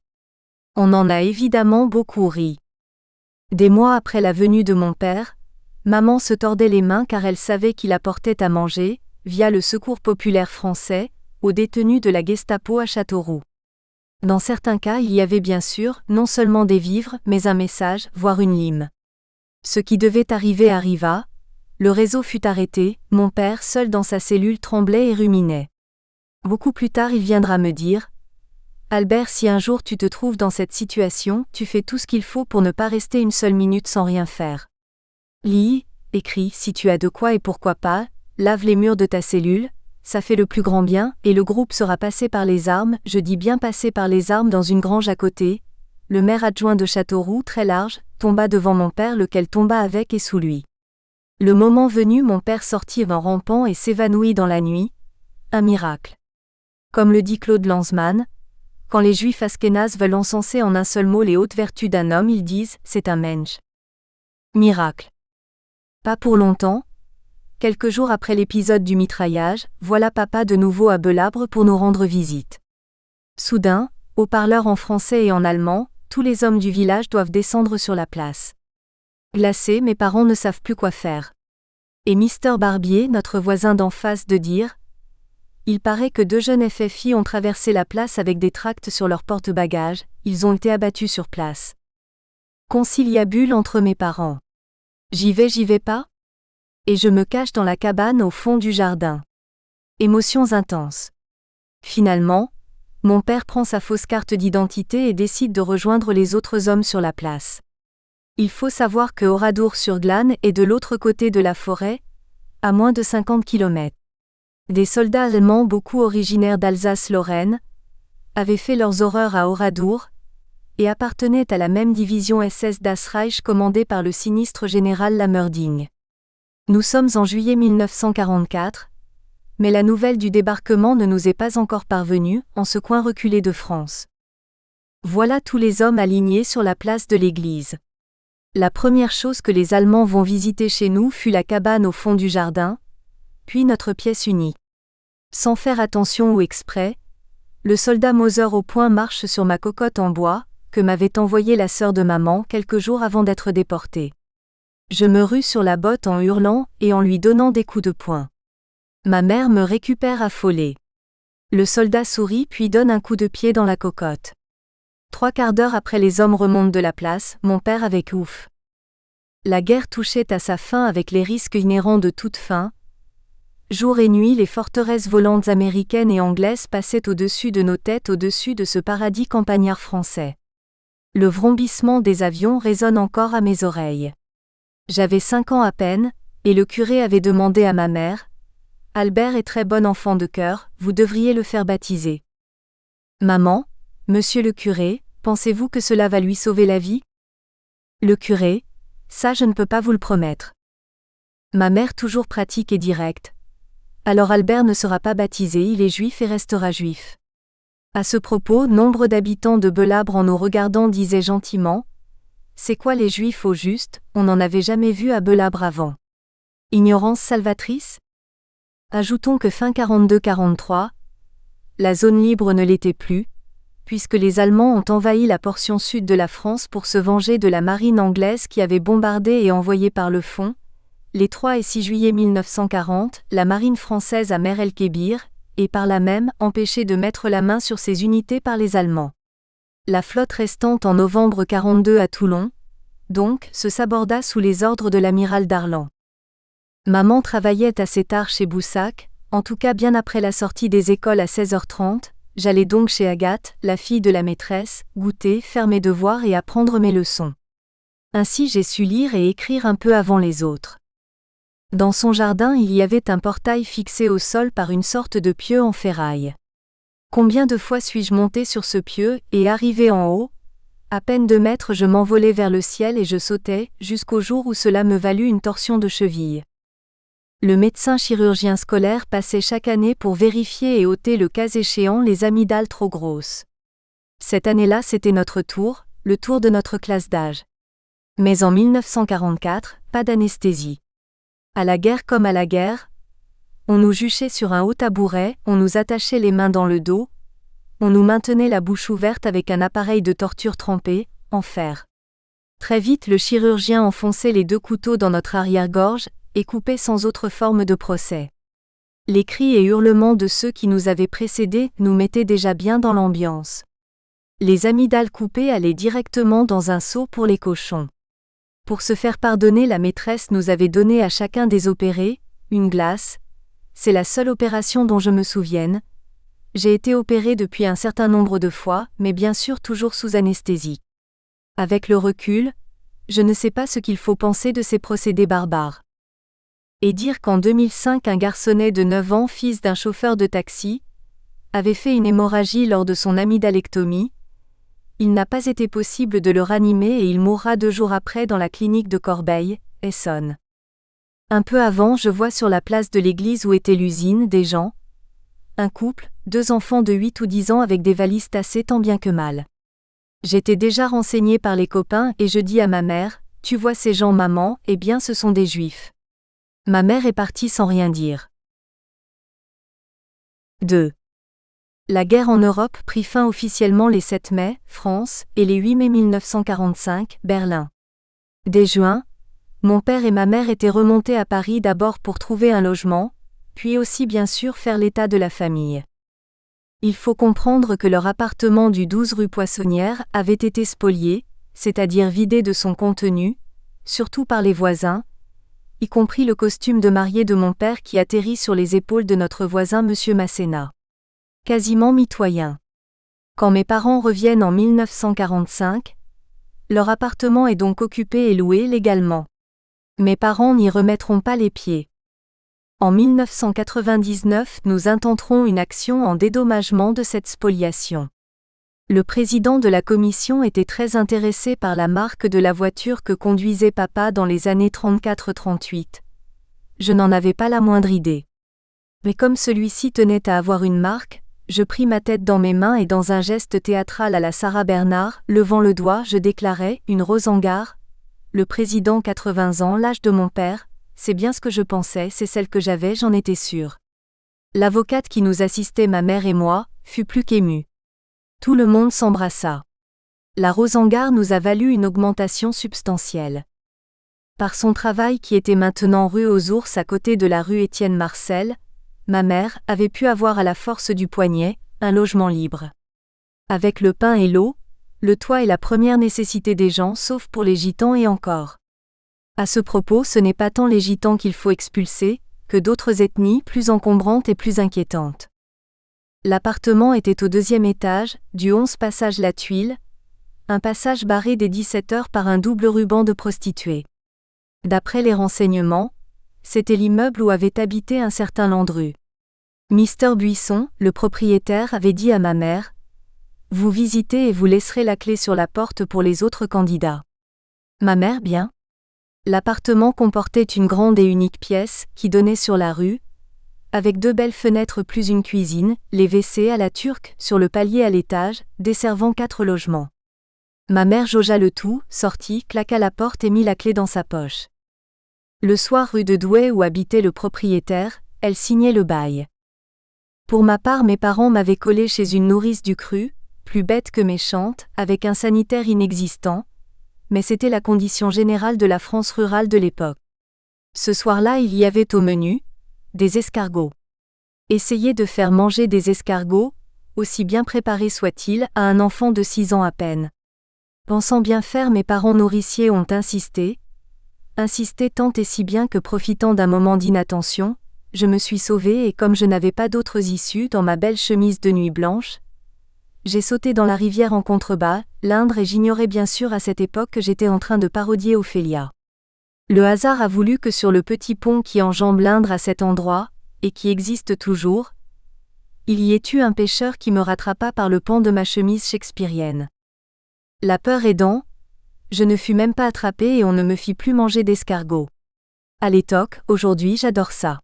On en a évidemment beaucoup ri. Des mois après la venue de mon père, maman se tordait les mains car elle savait qu'il apportait à manger, via le Secours populaire français, aux détenus de la Gestapo à Châteauroux. Dans certains cas, il y avait bien sûr, non seulement des vivres, mais un message, voire une lime. Ce qui devait arriver arriva, le réseau fut arrêté, mon père seul dans sa cellule tremblait et ruminait. Beaucoup plus tard il viendra me dire « Albert, si un jour tu te trouves dans cette situation, tu fais tout ce qu'il faut pour ne pas rester une seule minute sans rien faire. Lis, écris si tu as de quoi et pourquoi pas, lave les murs de ta cellule, ça fait le plus grand bien, et le groupe sera passé par les armes, je dis bien passé par les armes dans une grange à côté. » Le maire adjoint de Châteauroux, très large, tomba devant mon père lequel tomba avec et sous lui. Le moment venu mon père sortit en rampant et s'évanouit dans la nuit. un miracle. Comme le dit Claude Lanzmann, quand les juifs ashkénazes veulent encenser en un seul mot les hautes vertus d'un homme, ils disent « c'est un mensch ». Miracle. Pas pour longtemps. Quelques jours après l'épisode du mitraillage, voilà papa de nouveau à Belabre pour nous rendre visite. Soudain, haut-parleurs en français et en allemand, tous les hommes du village doivent descendre sur la place. Glacés, mes parents ne savent plus quoi faire. Et Mister Barbier, notre voisin d'en face, de dire « Il paraît que 2 jeunes FFI ont traversé la place avec des tracts sur leur porte-bagages, ils ont été abattus sur place. » Conciliabule entre mes parents. J'y vais pas ? Et je me cache dans la cabane au fond du jardin. Émotions intenses. Finalement, mon père prend sa fausse carte d'identité et décide de rejoindre les autres hommes sur la place. Il faut savoir que Oradour-sur-Glane est de l'autre côté de la forêt, à moins de 50 km. Des soldats allemands, beaucoup originaires d'Alsace-Lorraine, avaient fait leurs horreurs à Oradour, et appartenaient à la même division SS Das Reich commandée par le sinistre général Lammerding. Nous sommes en juillet 1944, mais la nouvelle du débarquement ne nous est pas encore parvenue, en ce coin reculé de France. Voilà tous les hommes alignés sur la place de l'église. La première chose que les Allemands vont visiter chez nous fut la cabane au fond du jardin, puis notre pièce unique. Sans faire attention ou exprès, le soldat Moser au poing marche sur ma cocotte en bois, que m'avait envoyée la sœur de maman quelques jours avant d'être déportée. Je me rue sur la botte en hurlant et en lui donnant des coups de poing. Ma mère me récupère affolée. Le soldat sourit puis donne un coup de pied dans la cocotte. 3/4 d'heure après, les hommes remontent de la place, mon père avec ouf. La guerre touchait à sa fin avec les risques inhérents de toute fin. Jour et nuit, les forteresses volantes américaines et anglaises passaient au-dessus de nos têtes, au-dessus de ce paradis campagnard français. Le vrombissement des avions résonne encore à mes oreilles. J'avais 5 ans à peine, et le curé avait demandé à ma mère « Albert est très bon enfant de cœur, vous devriez le faire baptiser. » « Maman, monsieur le curé, pensez-vous que cela va lui sauver la vie ?» Le curé « Ça je ne peux pas vous le promettre. » Ma mère toujours pratique et directe. « Alors Albert ne sera pas baptisé, il est juif et restera juif. » À ce propos, nombre d'habitants de Belabre en nous regardant disaient gentiment « C'est quoi les juifs au juste, on n'en avait jamais vu à Belabre avant. » Ignorance salvatrice ? Ajoutons que fin 42-43, la zone libre ne l'était plus, puisque les Allemands ont envahi la portion sud de la France pour se venger de la marine anglaise qui avait bombardé et envoyé par le fond, les 3 et 6 juillet 1940, la marine française à Mer el-Kébir, et par là même empêché de mettre la main sur ces unités par les Allemands. La flotte restante en novembre 42 à Toulon, donc, se saborda sous les ordres de l'amiral Darlan. Maman travaillait assez tard chez Boussac, en tout cas bien après la sortie des écoles à 16h30, j'allais donc chez Agathe, la fille de la maîtresse, goûter, faire mes devoirs et apprendre mes leçons. Ainsi j'ai su lire et écrire un peu avant les autres. Dans son jardin il y avait un portail fixé au sol par une sorte de pieu en ferraille. Combien de fois suis-je monté sur ce pieu, et arrivé en haut, à peine 2 mètres je m'envolais vers le ciel et je sautais, jusqu'au jour où cela me valut une torsion de cheville. Le médecin chirurgien scolaire passait chaque année pour vérifier et ôter le cas échéant les amygdales trop grosses. Cette année-là c'était notre tour, le tour de notre classe d'âge. Mais en 1944, pas d'anesthésie. À la guerre comme à la guerre, on nous juchait sur un haut tabouret, on nous attachait les mains dans le dos, on nous maintenait la bouche ouverte avec un appareil de torture trempé, en fer. Très vite le chirurgien enfonçait les 2 couteaux dans notre arrière-gorge, et coupait sans autre forme de procès. Les cris et hurlements de ceux qui nous avaient précédés nous mettaient déjà bien dans l'ambiance. Les amygdales coupées allaient directement dans un seau pour les cochons. Pour se faire pardonner, la maîtresse nous avait donné à chacun des opérés, une glace. C'est la seule opération dont je me souvienne. J'ai été opérée depuis un certain nombre de fois, mais bien sûr toujours sous anesthésie. Avec le recul, je ne sais pas ce qu'il faut penser de ces procédés barbares. Et dire qu'en 2005 un garçonnet de 9 ans, fils d'un chauffeur de taxi, avait fait une hémorragie lors de son amygdalectomie. Il n'a pas été possible de le ranimer et il mourra 2 jours après dans la clinique de Corbeil, Essonne. Un peu avant, je vois sur la place de l'église où était l'usine des gens, un couple, 2 enfants de 8 ou 10 ans avec des valises tassées tant bien que mal. J'étais déjà renseignée par les copains et je dis à ma mère, « Tu vois ces gens maman, eh bien ce sont des juifs. » Ma mère est partie sans rien dire. 2. La guerre en Europe prit fin officiellement les 7 mai, France, et les 8 mai 1945, Berlin. Dès juin, mon père et ma mère étaient remontés à Paris d'abord pour trouver un logement, puis aussi bien sûr faire l'état de la famille. Il faut comprendre que leur appartement du 12 rue Poissonnière avait été spolié, c'est-à-dire vidé de son contenu, surtout par les voisins, y compris le costume de mariée de mon père qui atterrit sur les épaules de notre voisin monsieur Masséna. Quasiment mitoyen. Quand mes parents reviennent en 1945, leur appartement est donc occupé et loué légalement. Mes parents n'y remettront pas les pieds. En 1999, nous intenterons une action en dédommagement de cette spoliation. Le président de la commission était très intéressé par la marque de la voiture que conduisait papa dans les années 34-38. Je n'en avais pas la moindre idée. Mais comme celui-ci tenait à avoir une marque, je pris ma tête dans mes mains et dans un geste théâtral à la Sarah Bernard, levant le doigt, je déclarai, une Rosengart. Le président 80 ans, l'âge de mon père, c'est bien ce que je pensais, c'est celle que j'avais, j'en étais sûre. L'avocate qui nous assistait, ma mère et moi, fut plus qu'émue. Tout le monde s'embrassa. La Rosengart nous a valu une augmentation substantielle. Par son travail qui était maintenant rue aux Ours à côté de la rue Étienne Marcel, ma mère avait pu avoir à la force du poignet, un logement libre. Avec le pain et l'eau, le toit est la première nécessité des gens sauf pour les gitans et encore. À ce propos, ce n'est pas tant les gitans qu'il faut expulser, que d'autres ethnies plus encombrantes et plus inquiétantes. L'appartement était au 2e étage, du 11 passage La Tuile, un passage barré dès 17 heures par un double ruban de prostituées. D'après les renseignements, c'était l'immeuble où avait habité un certain Landru. Mister Buisson, le propriétaire, avait dit à ma mère, « Vous visitez et vous laisserez la clé sur la porte pour les autres candidats. » Ma mère, bien. L'appartement comportait une grande et unique pièce, qui donnait sur la rue, avec 2 belles fenêtres plus une cuisine, les WC à la turque, sur le palier à l'étage, desservant 4 logements. Ma mère jaugea le tout, sortit, claqua la porte et mit la clé dans sa poche. Le soir rue de Douai où habitait le propriétaire, elle signait le bail. Pour ma part, mes parents m'avaient collé chez une nourrice du cru, plus bête que méchante, avec un sanitaire inexistant, mais c'était la condition générale de la France rurale de l'époque. Ce soir-là, il y avait au menu des escargots. Essayer de faire manger des escargots, aussi bien préparés soient-ils, à un enfant de 6 ans à peine. Pensant bien faire, mes parents nourriciers ont insisté tant et si bien que profitant d'un moment d'inattention, je me suis sauvée et comme je n'avais pas d'autres issues dans ma belle chemise de nuit blanche, j'ai sauté dans la rivière en contrebas, l'Indre et j'ignorais bien sûr à cette époque que j'étais en train de parodier Ophélia. Le hasard a voulu que sur le petit pont qui enjambe l'Indre à cet endroit, et qui existe toujours, il y ait eu un pêcheur qui me rattrapa par le pan de ma chemise shakespearienne. La peur aidant, je ne fus même pas attrapée et on ne me fit plus manger d'escargots. À l'époque, aujourd'hui j'adore ça.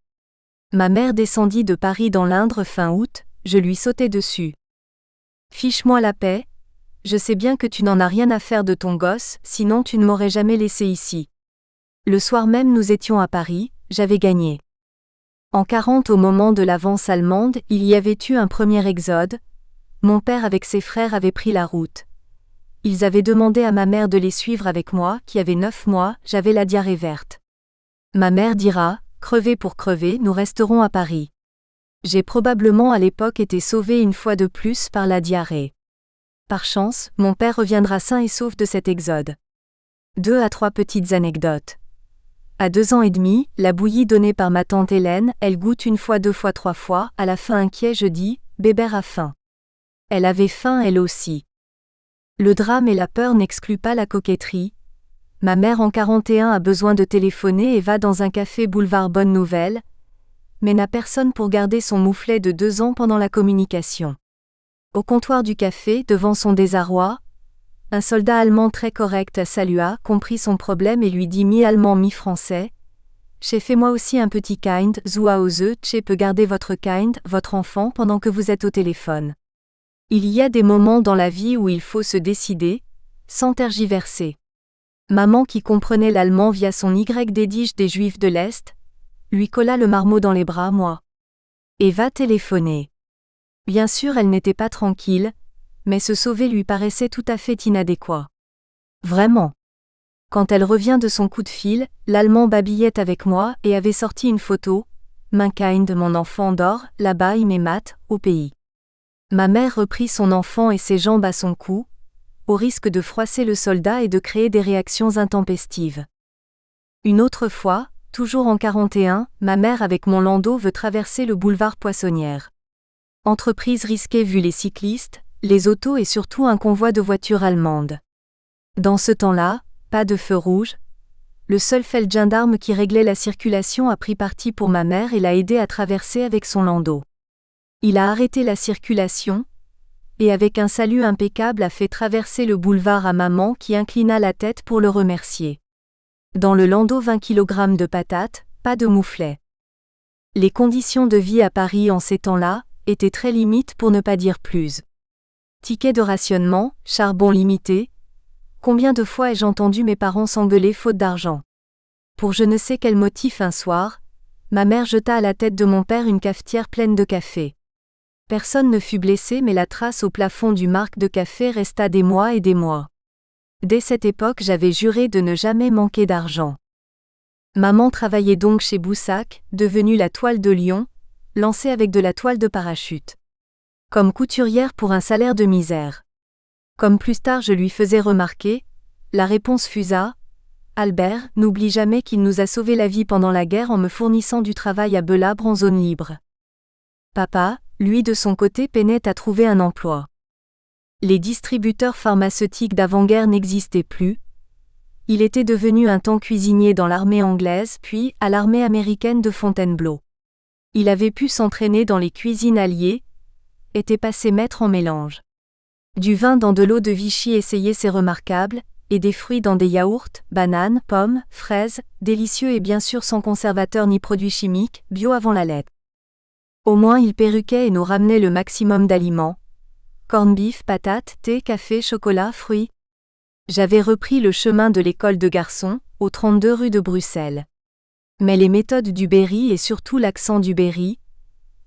Ma mère descendit de Paris dans l'Indre fin août, je lui sautai dessus. Fiche-moi la paix, je sais bien que tu n'en as rien à faire de ton gosse, sinon tu ne m'aurais jamais laissé ici. Le soir même nous étions à Paris, j'avais gagné. En 40 au moment de l'avance allemande, il y avait eu un premier exode, mon père avec ses frères avait pris la route. Ils avaient demandé à ma mère de les suivre avec moi, qui avait 9 mois, j'avais la diarrhée verte. Ma mère dira, crever pour crever, nous resterons à Paris. J'ai probablement à l'époque été sauvée une fois de plus par la diarrhée. Par chance, mon père reviendra sain et sauf de cet exode. 2 à 3 petites anecdotes. À 2 ans et demi, la bouillie donnée par ma tante Hélène, elle goûte 1 fois, 2 fois, 3 fois, à la fin inquiet je dis, bébert a faim. Elle avait faim elle aussi. Le drame et la peur n'excluent pas la coquetterie. Ma mère en 41 a besoin de téléphoner et va dans un café boulevard Bonne Nouvelle, mais n'a personne pour garder son mouflet de 2 ans pendant la communication. Au comptoir du café, devant son désarroi, un soldat allemand très correct salua, comprit son problème et lui dit mi-allemand mi-français, « Fais-moi aussi un petit kind, zu Hause, peut garder votre kind, votre enfant, pendant que vous êtes au téléphone. Il y a des moments dans la vie où il faut se décider, sans tergiverser. Maman, qui comprenait l'allemand via son Y-dédige des Juifs de l'Est, lui colla le marmot dans les bras, moi. Et va téléphoner. Bien sûr, elle n'était pas tranquille, mais se sauver lui paraissait tout à fait inadéquat. Vraiment. Quand elle revient de son coup de fil, l'Allemand babillait avec moi et avait sorti une photo. Mein Kind, mon enfant dort, là-bas il m'aimate, au pays. Ma mère reprit son enfant et ses jambes à son cou, au risque de froisser le soldat et de créer des réactions intempestives. Une autre fois, toujours en 41, ma mère avec mon landau veut traverser le boulevard Poissonnière. Entreprise risquée vu les cyclistes, les autos et surtout un convoi de voitures allemandes. Dans ce temps-là, pas de feu rouge. Le seul feldgendarme qui réglait la circulation a pris parti pour ma mère et l'a aidée à traverser avec son landau. Il a arrêté la circulation, et avec un salut impeccable a fait traverser le boulevard à maman qui inclina la tête pour le remercier. Dans le landau 20 kg de patates, pas de mouflets. Les conditions de vie à Paris en ces temps-là étaient très limites pour ne pas dire plus. Ticket de rationnement, charbon limité. Combien de fois ai-je entendu mes parents s'engueuler faute d'argent? Pour je ne sais quel motif un soir, ma mère jeta à la tête de mon père une cafetière pleine de café. Personne ne fut blessé mais la trace au plafond du marc de café resta des mois et des mois. Dès cette époque j'avais juré de ne jamais manquer d'argent. Maman travaillait donc chez Boussac, devenue la Toile de Lion, lancée avec de la toile de parachute. Comme couturière pour un salaire de misère. Comme plus tard je lui faisais remarquer, la réponse fusa. Albert, n'oublie jamais qu'il nous a sauvé la vie pendant la guerre en me fournissant du travail à Belabre en zone libre. Papa, lui de son côté peinait à trouver un emploi. Les distributeurs pharmaceutiques d'avant-guerre n'existaient plus. Il était devenu un temps cuisinier dans l'armée anglaise puis à l'armée américaine de Fontainebleau. Il avait pu s'entraîner dans les cuisines alliées, était passé maître en mélange. Du vin dans de l'eau de Vichy essayer c'est remarquable, et des fruits dans des yaourts, bananes, pommes, fraises, délicieux et bien sûr sans conservateur ni produits chimiques, bio avant la lettre. Au moins il perruquait et nous ramenait le maximum d'aliments. Corned beef, patates, thé, café, chocolat, fruits. J'avais repris le chemin de l'école de garçons, au 32 rue de Bruxelles. Mais les méthodes du Berry et surtout l'accent du Berry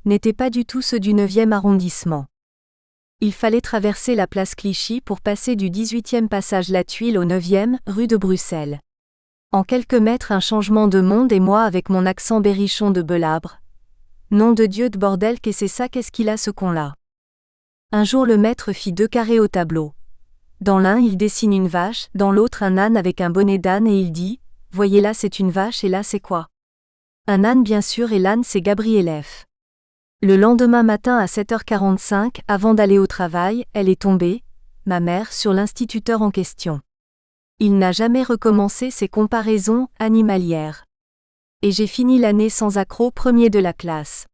n'étaient pas du tout ceux du 9e arrondissement. Il fallait traverser la place Clichy pour passer du 18e passage La Tuile au 9e rue de Bruxelles. En quelques mètres un changement de monde et moi avec mon accent berrichon de Belabre. Nom de Dieu de bordel qu'est c'est ça qu'est-ce qu'il a ce con-là. Un jour le maître fit 2 carrés au tableau. Dans l'un il dessine une vache, dans l'autre un âne avec un bonnet d'âne et il dit « Voyez là c'est une vache et là c'est quoi ?» Un âne bien sûr et l'âne c'est Gabriel F. Le lendemain matin à 7h45, avant d'aller au travail, elle est tombée, ma mère, sur l'instituteur en question. Il n'a jamais recommencé ses comparaisons animalières. Et j'ai fini l'année sans accroc premier de la classe.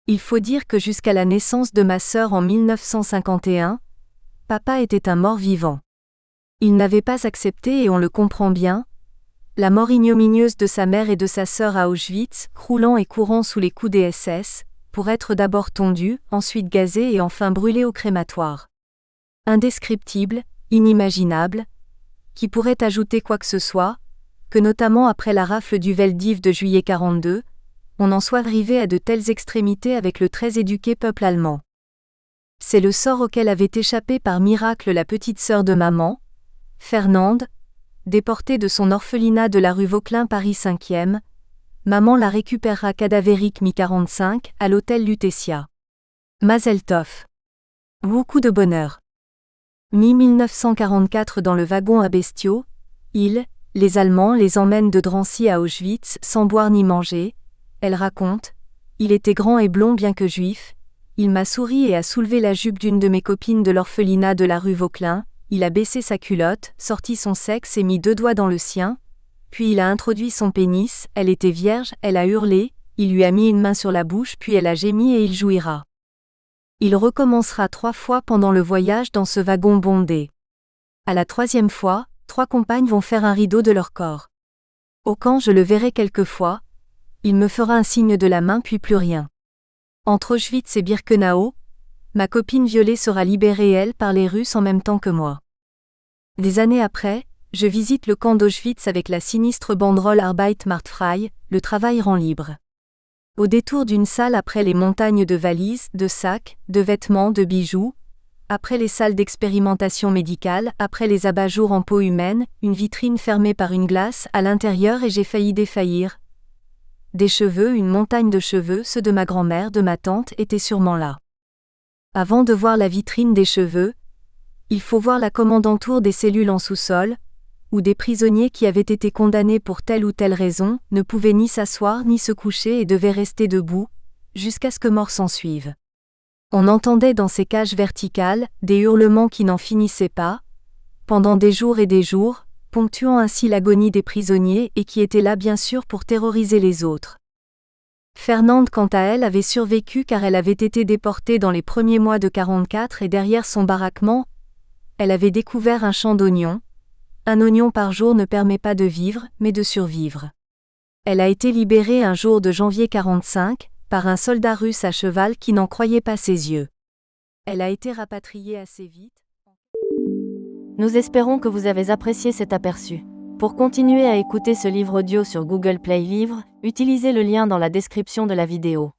Il faut dire que jusqu'à la naissance de ma sœur en 1951, papa était un mort-vivant. Il n'avait pas accepté et on le comprend bien, la mort ignominieuse de sa mère et de sa sœur à Auschwitz, croulant et courant sous les coups des SS, pour être d'abord tondu, ensuite gazé et enfin brûlé au crématoire. Indescriptible, inimaginable, qui pourrait ajouter quoi que ce soit, que notamment après la rafle du Veldiv de juillet 42, on en soit arrivé à de telles extrémités avec le très éduqué peuple allemand. C'est le sort auquel avait échappé par miracle la petite sœur de maman, Fernande, déportée de son orphelinat de la rue Vauquelin Paris 5e, maman la récupérera cadavérique mi-45 à l'hôtel Lutetia. Mazel Tov. Beaucoup de bonheur. Mi-1944 dans le wagon à bestiaux, les Allemands les emmènent de Drancy à Auschwitz sans boire ni manger, elle raconte, il était grand et blond bien que juif, il m'a souri et a soulevé la jupe d'une de mes copines de l'orphelinat de la rue Vauquelin, il a baissé sa culotte, sorti son sexe et mis 2 doigts dans le sien, puis il a introduit son pénis, elle était vierge, elle a hurlé, il lui a mis une main sur la bouche puis elle a gémi et il jouira. Il recommencera 3 fois pendant le voyage dans ce wagon bondé. À la 3e fois, 3 compagnes vont faire un rideau de leur corps. Au camp je le verrai quelquefois, il me fera un signe de la main puis plus rien. Entre Auschwitz et Birkenau, ma copine violée sera libérée elle par les Russes en même temps que moi. Des années après, je visite le camp d'Auschwitz avec la sinistre banderole Arbeit macht frei, le travail rend libre. Au détour d'une salle après les montagnes de valises, de sacs, de vêtements, de bijoux, après les salles d'expérimentation médicale, après les abat-jours en peau humaine, une vitrine fermée par une glace à l'intérieur et j'ai failli défaillir. Des cheveux, une montagne de cheveux, ceux de ma grand-mère, de ma tante, étaient sûrement là. Avant de voir la vitrine des cheveux, il faut voir la commandanture des cellules en sous-sol, où des prisonniers qui avaient été condamnés pour telle ou telle raison, ne pouvaient ni s'asseoir ni se coucher et devaient rester debout, jusqu'à ce que mort s'ensuive. On entendait dans ces cages verticales, des hurlements qui n'en finissaient pas, pendant des jours et des jours, ponctuant ainsi l'agonie des prisonniers et qui étaient là bien sûr pour terroriser les autres. Fernande quant à elle avait survécu car elle avait été déportée dans les premiers mois de 44 et derrière son baraquement, elle avait découvert un champ d'oignons. Un oignon par jour ne permet pas de vivre, mais de survivre. Elle a été libérée un jour de janvier 45, par un soldat russe à cheval qui n'en croyait pas ses yeux. Elle a été rapatriée assez vite. Nous espérons que vous avez apprécié cet aperçu. Pour continuer à écouter ce livre audio sur Google Play Livres, utilisez le lien dans la description de la vidéo.